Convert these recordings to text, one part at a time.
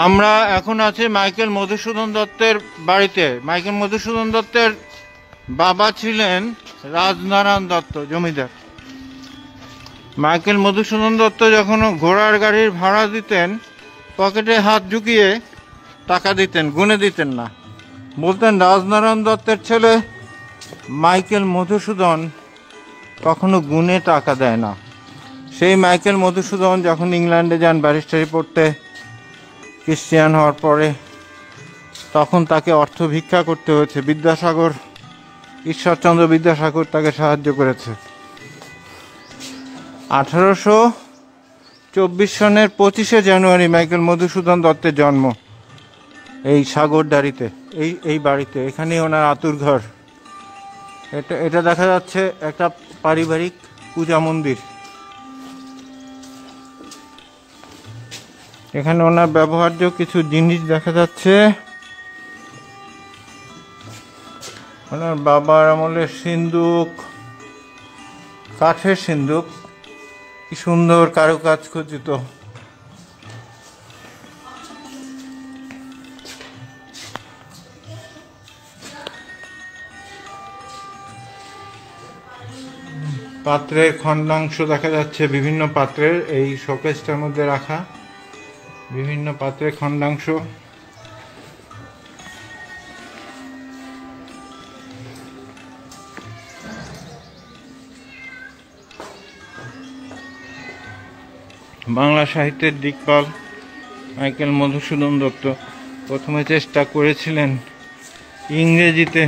আমরা এখন আছি মাইকেল মধুসূদন দত্তের বাড়িতে। মাইকেল মধুসূদন দত্তের বাবা ছিলেন রাজনারায়ণ দত্ত জমিদার। মাইকেল মধুসূদন দত্ত যখন ঘোড়ার গাড়ির ভাড়া দিতেন পকেটে হাত ঢুকিয়ে টাকা দিতেন, গুনে দিতেন না। বলতেন রাজনারায়ণ দত্তের ছেলে মাইকেল মধুসূদন কখনো গুনে টাকা দেয় না। সেই মাইকেল মধুসূদন যখন ইংল্যান্ডে যান ব্যারিস্টারি পড়তে, ক্রিশ্চিয়ান হওয়ার পরে, তখন তাকে অর্থ ভিক্ষা করতে হয়েছে। বিদ্যাসাগর, ঈশ্বরচন্দ্র বিদ্যাসাগর তাকে সাহায্য করেছে। 1824 সনের 25শে জানুয়ারি মাইকেল মধুসূদন দত্তের জন্ম এই সাগরদাড়িতে, এই বাড়িতে। এখানেই ওনার আতুর ঘর। এটা দেখা যাচ্ছে একটা পারিবারিক পূজা মন্দির। এখানে ওনার ব্যবহার্য কিছু জিনিস দেখা যাচ্ছে। ওনার বাবার আমলের সিন্দুক, কাঠের সিন্দুক, কি সুন্দর কারুকাজ খচিত। পাত্রের খণ্ডাংশ দেখা যাচ্ছে, বিভিন্ন পাত্রের, এই শোকেসটার মধ্যে রাখা বিভিন্ন পাত্রের খণ্ডাংশ। বাংলা সাহিত্যের দিকপাল মাইকেল মধুসূদন দত্ত প্রথমে চেষ্টা করেছিলেন ইংরেজিতে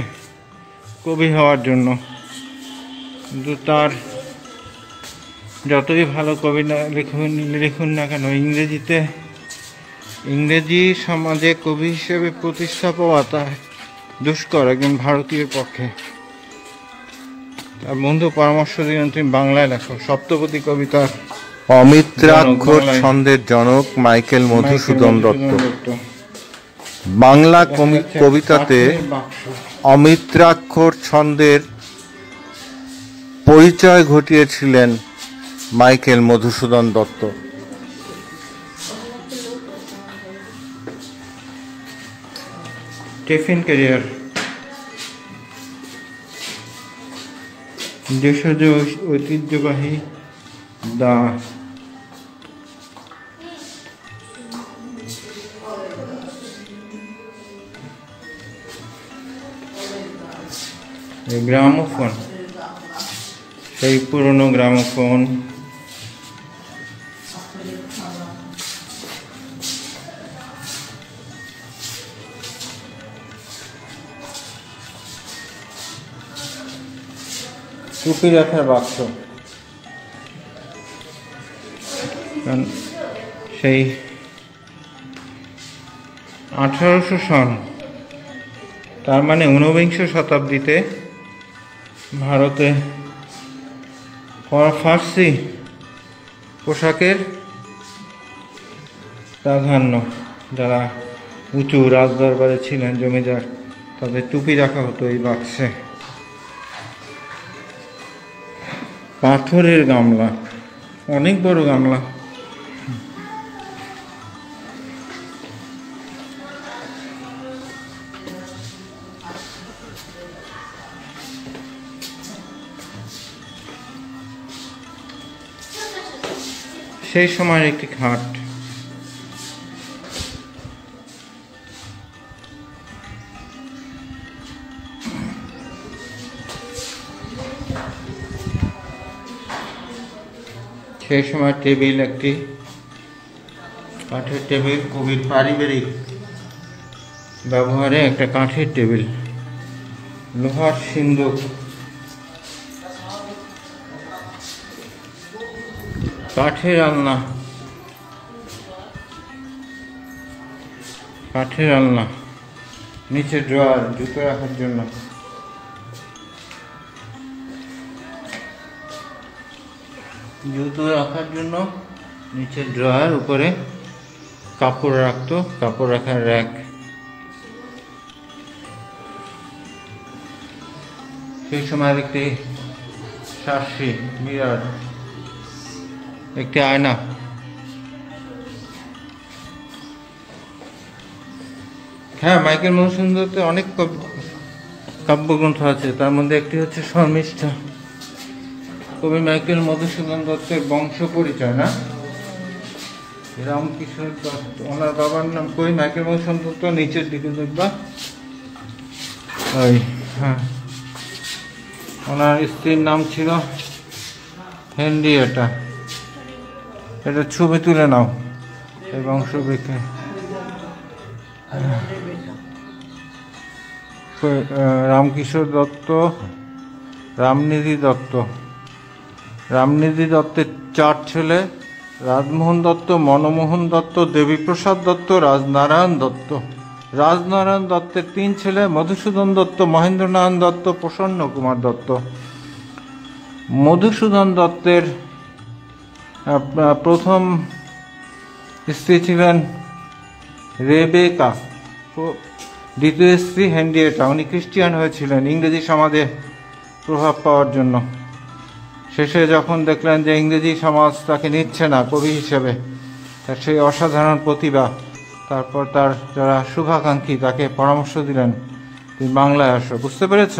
কবি হওয়ার জন্য, কিন্তু তার যতই ভালো কবি লিখুন না কেন, ইংরেজি সমাজে কবি হিসেবে প্রতিষ্ঠা পাওয়া তার দুষ্কর একজন ভারতীয়ের পক্ষে। তার বন্ধু পরামর্শ দিলেন তুমি বাংলায় লেখো। সপ্তপদী কবিতার অমিত্রাক্ষর ছন্দের জনক মাইকেল মধুসূদন দত্ত। বাংলা কবিতাতে অমিত্রাক্ষর ছন্দের পরিচয় ঘটিয়েছিলেন মাইকেল মধুসূদন দত্ত। টিফিন ক্যারিয়ার, দেশজ ঐতিহ্যবাহী দা গ্রামোফোন, সেই পুরনো গ্রামোফোন। টুপি রাখার বাক্স, সেই 1800 সন, তার মানে 19বিংশ শতাব্দীতে ভারতে ফার্সি পোশাকের প্রাধান্য। যারা উঁচু রাজদরবারে ছিলেন জমিদার, তাদের টুপি রাখা হতো এই বাক্সে। পাথরের গামলা, অনেক বড় গামলা। সেই সময়ের একটি খাট। সেই সময় টেবিল, একটি কাঠের টেবিল, কবির পারিবারিক ব্যবহারে একটা কাঠের টেবিল। লোহার সিন্দুক, কাঠের আলনা, নিচে ড্রয়ার, জুতো রাখার জন্য। নিচে ড্রয়ার, উপরে কাপড় রাখতো, কাপড় রাখার র্যাক। সেই সময় একটি শাসি, মিরর, একটি আয়না। হ্যাঁ, মাইকেল মধুসূদন দত্তের অনেক কাব্যগ্রন্থ আছে, তার মধ্যে একটি হচ্ছে শর্মিষ্ঠা। কবি মাইকেল মধুসূদন দত্তের বংশ পরিচয়, না? রামকিশোর দত্ত, ওনার বাবার নাম কই? মাইকেল মধুসূদন দত্ত, নিচের দিকে দেখবা ওই। হ্যাঁ, ওনার স্ত্রীর নাম ছিল হেনরিয়েটা। এটা ছবি তুলে নাও এই বংশ দেখে। রামকিশোর দত্ত, রামনিধি দত্ত। রামনিধি দত্তের 4 ছেলে: রাজমোহন দত্ত, মনমোহন দত্ত, দেবীপ্রসাদ দত্ত, রাজনারায়ণ দত্ত। রাজনারায়ণ দত্তের 3 ছেলে: মধুসূদন দত্ত, মহেন্দ্রনারায়ণ দত্ত, প্রসন্ন কুমার দত্ত। মধুসূদন দত্তের প্রথম স্ত্রী ছিলেন রেবেকা, দ্বিতীয় স্ত্রী হেনরিয়েটা। উনি খ্রিস্টিয়ান হয়েছিলেন ইংরেজি সমাজে প্রভাব পাওয়ার জন্য। শেষে যখন দেখলেন যে ইংরেজি সমাজ তাকে নিচ্ছে না কবি হিসেবে, তার সেই অসাধারণ প্রতিভা, তারপর তার যারা শুভাকাঙ্ক্ষী তাকে পরামর্শ দিলেন, তুমি বাংলায় আসো। বুঝতে পেরেছ?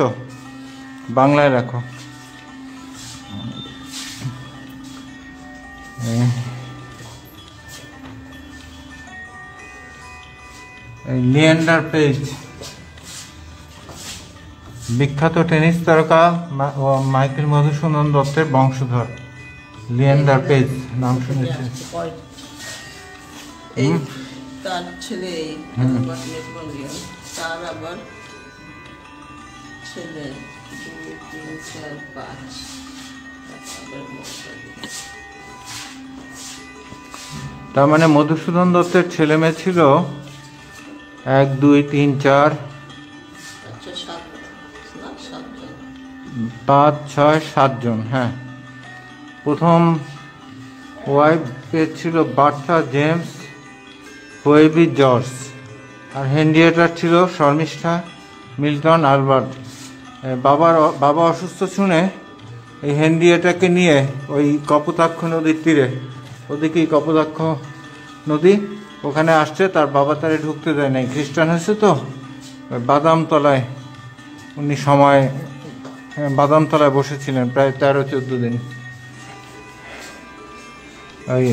বাংলায় রাখো। লিয়েন্ডার পেজ, বিখ্যাত টেনিস তারকা মাইকেল মধুসূদন দত্তের বংশধর। লিয়েন্ডার পেজ নাম শুনেছি। তার ছেলে তার আবার ছেলে 2, 3, 4, 5। তার মানে মধুসূদন দত্তের ছেলে মেয়ে ছিল 1, 2, 3, 4, 5, 6, 7 জন। হ্যাঁ, প্রথম ওয়াইফ ছিল বার্থা জেমস ওয়েবি জর্জ, আর হেনরিয়েটার ছিল শর্মিষ্ঠা মিল্টন আলবার্ট। বাবা অসুস্থ শুনে এই হেনরিয়েটাকে নিয়ে ওই কপোতাক্ষ নদীর তীরে, ওদিকেই কপোতাক্ষ নদী, ওখানে আসছে। তার বাবা তারে ঢুকতে দেয় নাই, খ্রিস্টান হয়েছে তো। বাদামতলায় উনি বাদামতলায় বসেছিলেন প্রায় 13-14 দিন ওই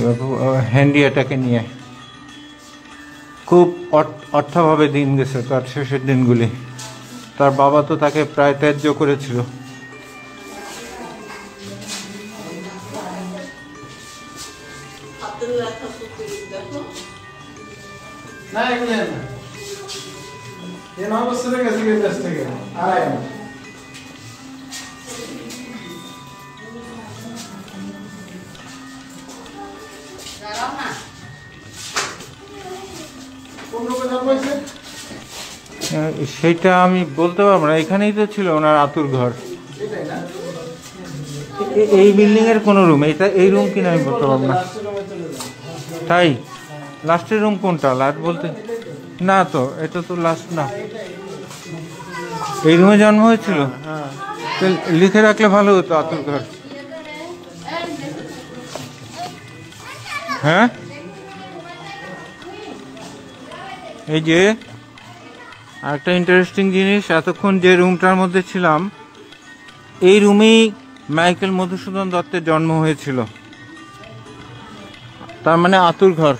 হেনরিয়েটাকে নিয়ে। খুব অর্থভাবে দিন গেছে তার শেষের দিনগুলি। তার বাবা তো তাকে প্রায় ত্যায্য করেছিল। সেটা আমি বলতে পারবো না, এখানেই তো ছিল ওনার আতুর ঘর। এই বিল্ডিং এর কোন রুম? এই রুম কিনা আমি বলতে পারবো না। তাই লাস্টের রুম কোনটা? লাস্ট বলতে না তো, এটা তো লাস্ট না। এই রুমে জন্ম হয়েছিল, লিখে রাখলে ভালো হতো আতুর ঘর। হ্যাঁ, এই যে আরেকটা ইন্টারেস্টিং জিনিস, এতক্ষণ যে রুমটার মধ্যে ছিলাম, এই রুমেই মাইকেল মধুসূদন দত্তের জন্ম হয়েছিল। তার মানে আতুর ঘর।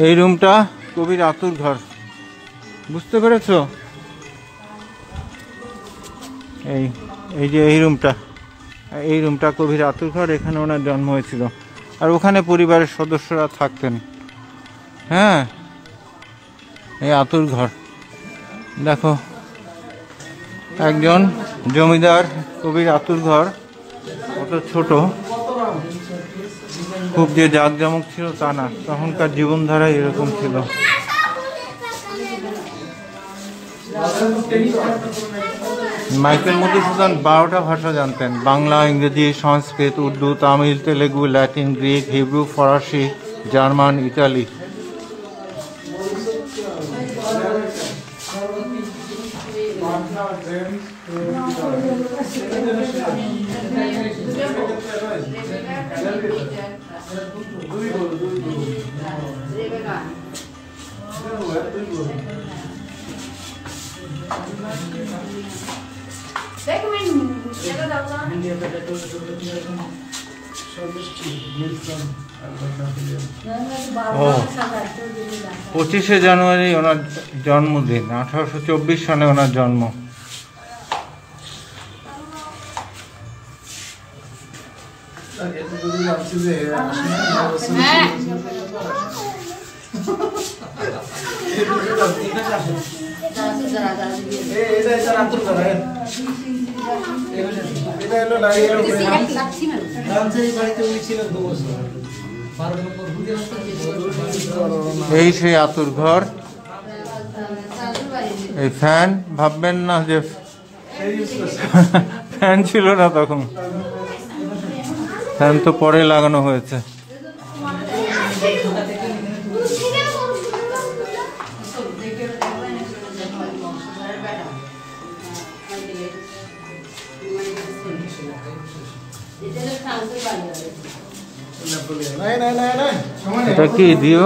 এই রুমটা কবির আতুর ঘর, বুঝতে পেরেছ? এই যে এই রুমটা কবির আতুর ঘর, এখানে ওনার জন্ম হয়েছিল। আর ওখানে পরিবারের সদস্যরা থাকতেন। হ্যাঁ, এই আতুর ঘর দেখো, একজন জমিদার কবির আতুর ঘর। অত ছোট, খুব যে জাঁকজমক ছিল তা না, তখনকার জীবনধারা এরকম ছিল। মাইকেল মধুসূদন 12টা ভাষা জানতেন: বাংলা, ইংরেজি, Sanskrit, Urdu, Tamil, Telugu, Latin, Greek, Hebrew, ফরাসি, জার্মান, ইতালি। ও 25শে জানুয়ারি ওনার জন্মদিন, 1824 সনে ওনার জন্ম। এই সেই আতুর ঘর। এই ফ্যান, ভাববেন না যে ফ্যান ছিল না তখন, ফ্যান তো পরে লাগানো হয়েছে। এটা কি দিও,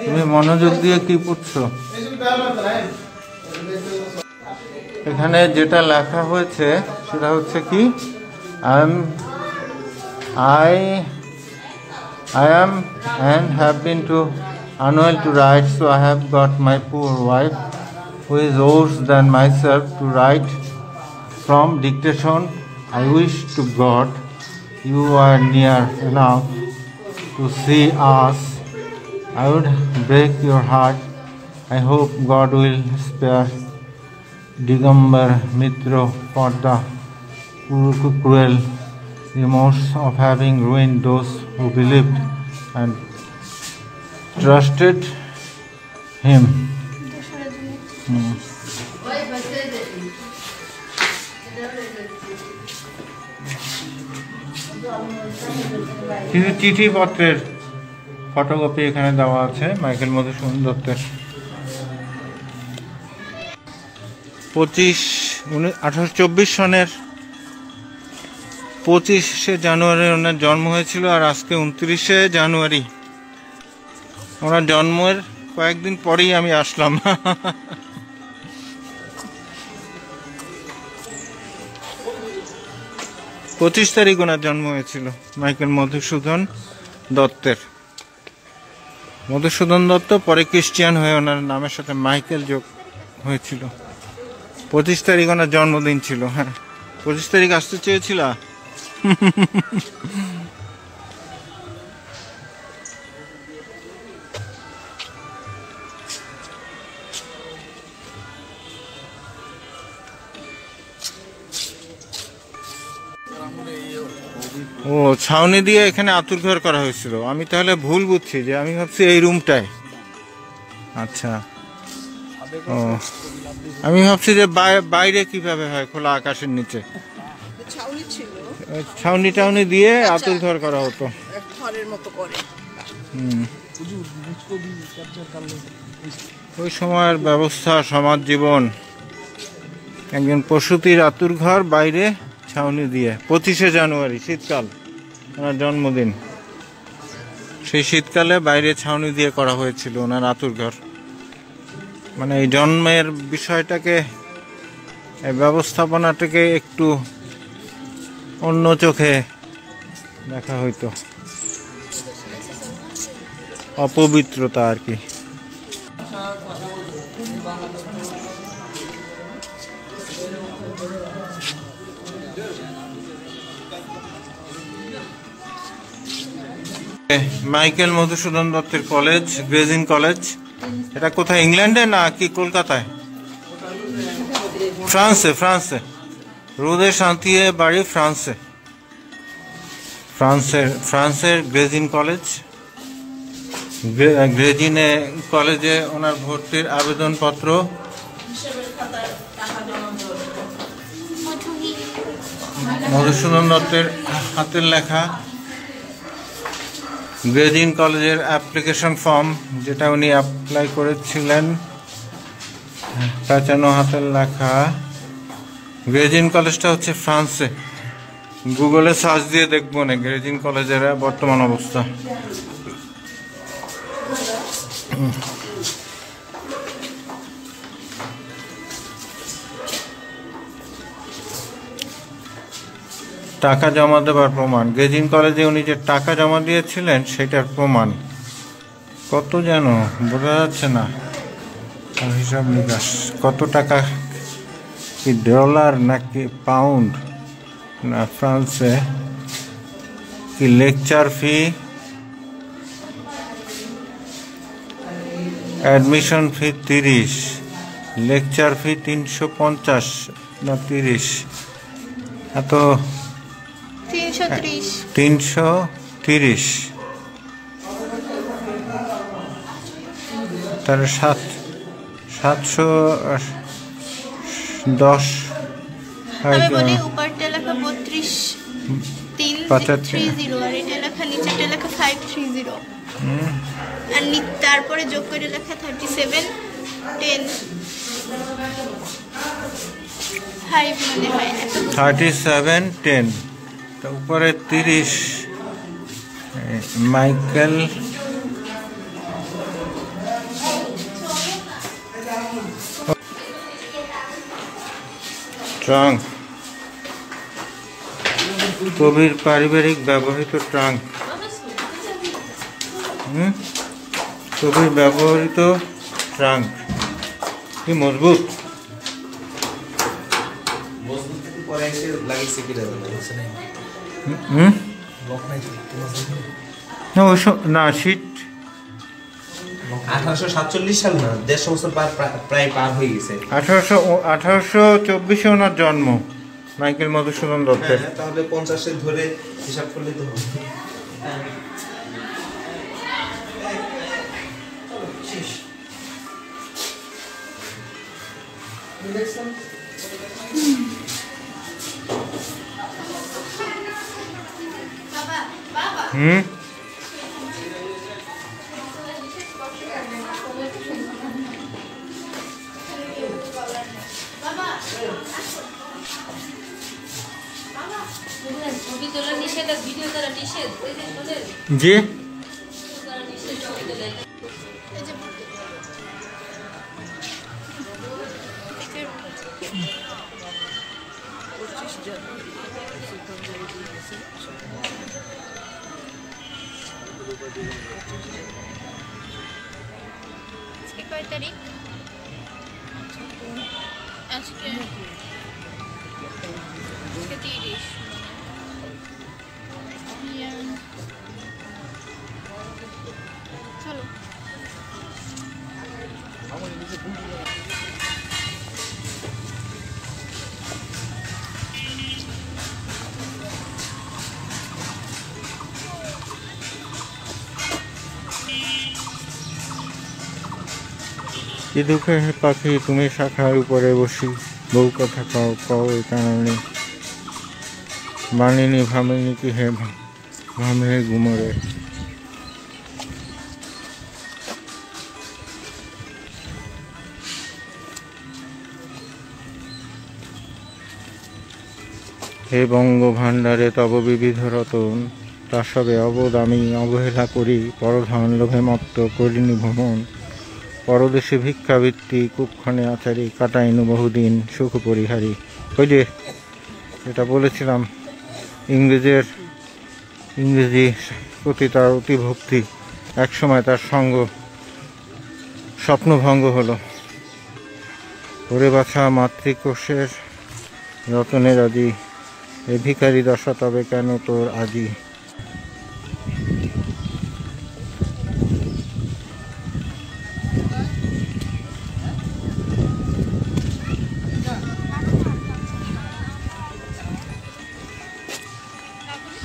তুমি মনোযোগ দিয়ে কি পড়ছো? এখানে যেটা লেখা হয়েছে সেটা হচ্ছে কি, I am and have been too unwell to write, so I have got my poor wife, who is worse than myself, to write from dictation. I wish to God you are near enough to see us. I would break your heart. I hope God will spare Digambar Mitra for the cruel remorse of having ruined those who believed and trusted him. চিঠি পত্রের photocopy এখানে দেওয়া আছে Michael Madhusudan দত্তের। 1824 সনের 25শে জানুয়ারি ওনার জন্ম হয়েছিল, আর আজকে 29শে জানুয়ারি। ওনার জন্মের কয়েকদিন পরেই আমি আসলাম। 25 তারিখ ওনার জন্ম হয়েছিল মাইকেল মধুসূদন দত্তের। মধুসূদন দত্ত পরে খ্রিস্টিয়ান হয়ে ওনার নামের সাথে মাইকেল যোগ হয়েছিল। 25 তারিখ ওনার জন্মদিন ছিল। হ্যাঁ, 25 তারিখ আসতে চেয়েছিল। ও ছাউনি দিয়ে এখানে আতুর ঘর করা হয়েছিল। আমি তাহলে ভুল বুঝছি, যে আমি ভাবছি এই রুমটায়। আচ্ছা, ও আমি ভাবছি যে বাইরে কিভাবে হয় খোলা আকাশের নিচে। ছাউনি টাউনি দিয়ে আতুর ঘর করা হতো। ওই সময়ের ব্যবস্থা, সমাজ জীবন। একজন প্রসূতির আতুর ঘর, বাইরে ছাউনি দিয়ে। 25শে জানুয়ারি শীতকাল, ওনার জন্মদিন। সেই শীতকালে বাইরে ছাউনি দিয়ে করা হয়েছিল ওনার আতুর ঘর। মানে এই জন্মের বিষয়টাকে, এই ব্যবস্থাপনাটাকে একটু অন্য চোখে দেখা হইতো, অপবিত্রতা আর কি। মাইকেল মধুসূদন দত্তের কলেজ, গ্রেজিন কলেজ। এটা কোথায়, ইংল্যান্ডে না কি কলকাতায়? ফ্রান্সে, ফ্রান্সে। রোদে শান্তিয়ে বাড়ি ফ্রান্সে। ফ্রান্সের গ্রেজিন কলেজ। গ্রেজিনে কলেজে ওনার ভর্তির আবেদনপত্র মধুসূদন দত্তের হাতের লেখা। গ্রেজিন কলেজের অ্যাপ্লিকেশন ফর্ম, যেটা উনি অ্যাপ্লাই করেছিলেন, পেঁচানো হাতের লেখা। গ্রেজিন কলেজটা হচ্ছে ফ্রান্সে। গুগলে সার্চ দিয়ে দেখবো না গ্রেজিন কলেজের বর্তমান অবস্থা। টাকা জমা দেবার প্রমাণ, গেজিং কলেজে উনি যে টাকা জমা দিয়েছিলেন সেটার প্রমাণ। কত যেন বোঝা যাচ্ছে না, হিসাব নিকাশ কত টাকা, কি ডলার নাকি পাউন্ড না ফ্রান্সে, কি লেকচার ফি, অ্যাডমিশন ফি 30, লেকচার ফি 350 না 30, এত 330, তাহলে 710। আমি বলি উপরটা লেখা 32,330 আর এটা লেখা নিচেটা লেখা 530 আর তারপরে যোগ করে লেখা 3710 5 মনে হয় 3710, উপরে 30। মাইকেল ট্রাঙ্ক, কবির পারিবারিক ব্যবহৃত ট্রাঙ্ক, কবির ব্যবহৃত ট্রাঙ্ক কি মজবুত। না শীত 1847 সাল না, 150 বছর প্রায় পার হয়ে গেছে। 1824 ওনার জন্ম মাইকেল মধুসূদন দত্তের। তাহলে 50 ধরে হিসাব করলে তো হবে। জি কয় তারিখ আজকে 30। চলো কি দুঃখে হে পাখি তুমি শাখার উপরে বসি, বউ কথা কও কও এ কারণে, মানিনি ভামিনি কি হে ভামে ঘুমরে। হে বঙ্গ ভাণ্ডারে তব বিবিধ রতন, তা সবে অবোধ আমি অবহেলা করি, পরধন লোভে মত্ত করিনি ভ্রমণ, পরদেশে ভিক্ষাবৃত্তি কুক্ষণে আচারি, কাটাইনু বহুদিন সুখ পরিহারী। ওই যে এটা বলেছিলাম, ইংরেজি প্রতি তার অতিভক্তি, একসময় তার সঙ্গ স্বপ্নভঙ্গ হলো। ওরে বাছা মাতৃকোষের রতনের আজি, এ ভিখারি দশা তবে কেন তোর আজি।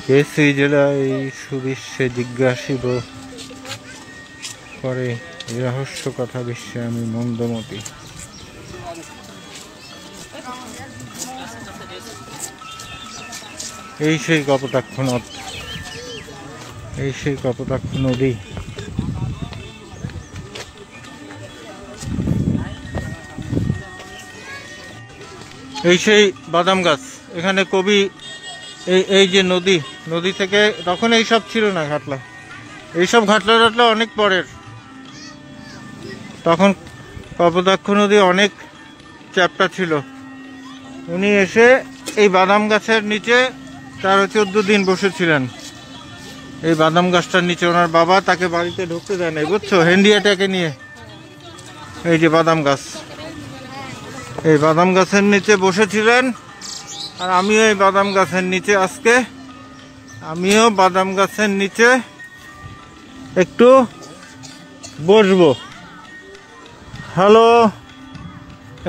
কে শ্রী জেলায় সুবিশ্বে জিজ্ঞাসিব করে, রহস্য কথা বিশ্বে আমি মন্দমতি। এই সেই কপোতাক্ষ নদ, এই সেই কপোতাক্ষ নদী। এই সেই বাদাম গাছ। এখানে কবি এই যে নদী থেকে, তখন এইসব ছিল না ঘাটলা, এইসব ঘাটলা টাটলা অনেক পরের। তখন কপোতাক্ষ নদী অনেক চ্যাপ্টা ছিল। উনি এসে এই বাদাম গাছের নিচে 13-14 দিন বসেছিলেন এই বাদাম গাছটার নিচে। ওনার বাবা তাকে বাড়িতে ঢুকতে দেয় নাই, বুঝছো, হেন্ডিয়াটাকে নিয়ে। এই যে বাদাম গাছ, এই বাদাম গাছের নিচে বসেছিলেন। আর আমিও এই বাদাম গাছের নিচে আজকে, আমিও বাদাম গাছের নিচে একটু বসবো। হ্যালো,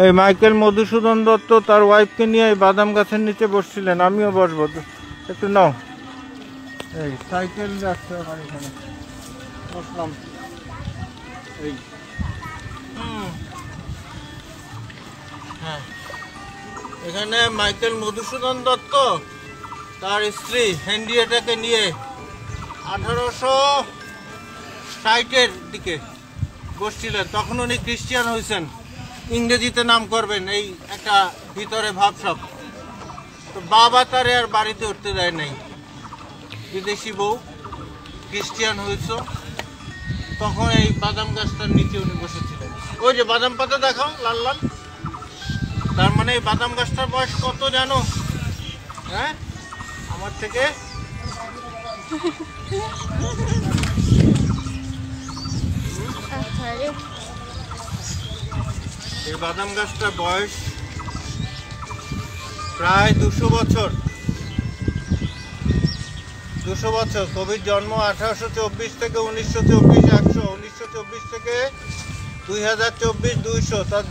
এই মাইকেল মধুসূদন দত্ত তার ওয়াইফকে নিয়ে এই বাদাম গাছের নিচে বসছিলেন, আমিও বসবো। একটু নাও, এই সাইকেল যাচ্ছে আমার এখানে, বসলাম। এই হ্যাঁ, এখানে মাইকেল মধুসূদন দত্ত তার স্ত্রী হেনরিয়েটাকে নিয়ে 1860-এর দিকে বসছিলেন। তখন উনি খ্রিস্টান হয়েছেন, ইংরেজিতে নাম করবেন, এই একটা ভিতরে ভাবসাব। তো বাবা তারে আর বাড়িতে উঠতে দেয় নাই, বিদেশি বউ, খ্রিস্টান হয়েছ। তখন এই বাদাম গাছটার নিচে উনি বসেছিলেন। ওই যে বাদাম পাতা দেখাও, লাল লাল। তার মানে এই বাদাম গাছটার বয়স কত জানো? হ্যাঁ, আমার থেকে এই বাদাম গাছটার বয়স প্রায় 200 বছর। 200 বছর। কবির জন্ম 1824 থেকে 1924, 100, 1924 থেকে 2024, 200।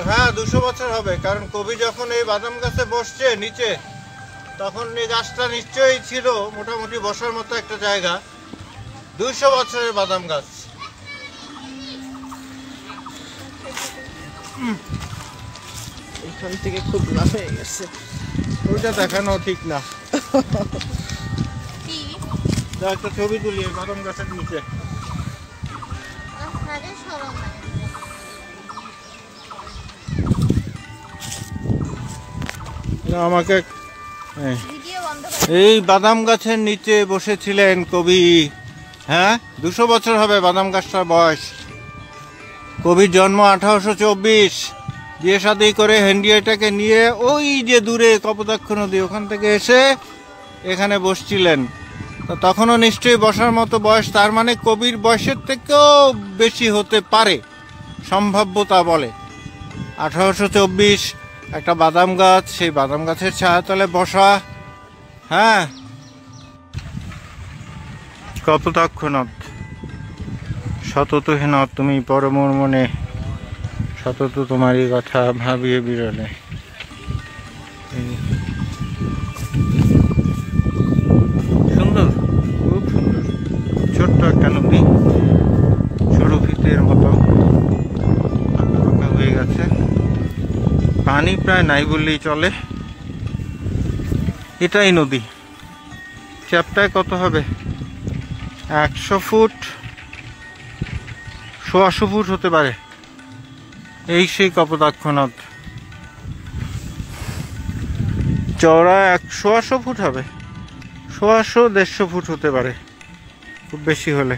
হ্যাঁ, 200 বছর হবে। কারণ কবি যখন এই বাদাম গাছে বসছে নিচে, তখন এই গাছটা নিশ্চয়ই ছিল মোটামুটি বসার মতো একটা জায়গা। 200 বছরের বাদাম গাছ। এখান থেকে খুব লাভ হয়ে গেছে। ওইটা দেখানো ঠিক না। একটা ছবি তুলি বাদাম গাছের নিচে। আমাকে এই বাদাম গাছের নিচে বসেছিলেন কবি। হ্যাঁ, 200 বছর হবে বাদাম গাছটার বয়স। কবির জন্ম 1824। বিয়ে শাদী করে হেনরিয়েটাকে নিয়ে ওই যে দূরে কপোতাক্ষ নদী, ওখান থেকে এসে এখানে বসছিলেন। তো তখনও নিশ্চয়ই বসার মতো বয়স। তার মানে কবির বয়সের থেকেও বেশি হতে পারে, সম্ভাব্যতা বলে। 1824, একটা বাদাম গাছ, সেই বাদাম গাছের ছায়াতলে বসা। হ্যাঁ, কপোতাক্ষ নদ। সতত হে নদ তুমি পরমোর মনে, সতত তোমারই কথা ভাবিয়ে বিরলে। সুন্দর, খুব সুন্দর। ছোট্ট একটা নদী, সরু ফিতের মতো আঁকা হয়ে গেছে। পানি প্রায় নাই বললেই চলে। এটাই নদী। চ্যাপ্টায় কত হবে? 100 ফুট, 100 ফুট হতে পারে। এই সেই কপোতাক্ষ নদ। চওড়া 100 ফুট হবে, 100-150 ফুট হতে পারে খুব বেশি হলে।